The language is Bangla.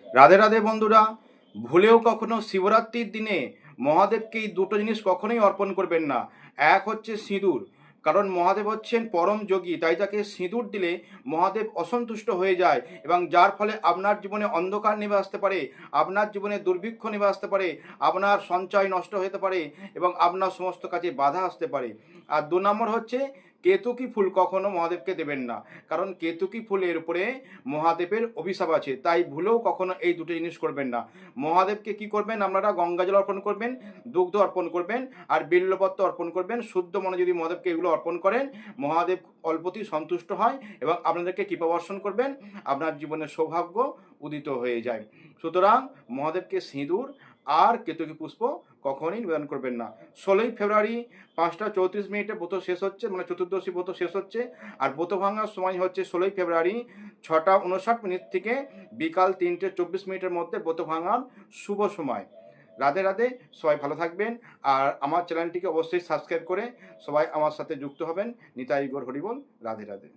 রাধে রাধে বন্ধুরা, ভুলেও কখনো শিবরাত্রির দিনে মহাদেবকে এই দুটো জিনিস কখনোই অর্পণ করবেন না। এক হচ্ছে সিঁদুর, কারণ মহাদেব হচ্ছেন পরম যোগী, তাই তাকে সিঁদুর দিলে মহাদেব অসন্তুষ্ট হয়ে যায় এবং যার ফলে আপনার জীবনে অন্ধকার নেমে আসতে পারে, আপনার জীবনে দুর্ভিক্ষ নেমে আসতে পারে, আপনার সঞ্চয় নষ্ট হতে পারে এবং আপনার সমস্ত কাজে বাধা আসতে পারে। আর 2 নম্বর হচ্ছে কেতকী ফুল কখনো মহাদেবকে দেবেন না, কারণ কেতকী ফুলের উপরে মহাদেবের অভিশাপ আছে, তাই ভুলেও কখনো এই দুটো জিনিস করবেন না। মহাদেবকে কি করবেন, আপনারা গঙ্গাজল অর্পণ করবেন, দুগ্ধ অর্পণ করবেন আর বিল্লপত্র অর্পণ করবেন। শুদ্ধ মনে যদি মহাদেবকে এগুলো অর্পণ করেন, মহাদেব অল্পতেই সন্তুষ্ট হয় এবং আপনাদেরকে কৃপা বর্ষণ করবেন, আপনার জীবনে সৌভাগ্য উদিত হয়ে যায়। সুতরাং মহাদেবকে সিঁদুর আর কেতকী পুষ্প কখনই নিবেদন করবেন না। 16ই ফেব্রুয়ারি 5টা 34 মিনিটে ব্রত শেষ হচ্ছে, মানে চতুর্দশী ব্রত শেষ হচ্ছে। আর ব্রত ভাঙার সময় হচ্ছে 16ই ফেব্রুয়ারি 6টা 59 মিনিট থেকে বিকাল 3টে 24 মিনিটের মধ্যে ব্রত ভাঙার শুভ সময়। রাধে রাধে, সবাই ভালো থাকবেন। আর আমার চ্যানেলটিকে অবশ্যই সাবস্ক্রাইব করে সবাই আমার সাথে যুক্ত হবেন। নিতাই গৌর হরিবোল। রাধে রাধে।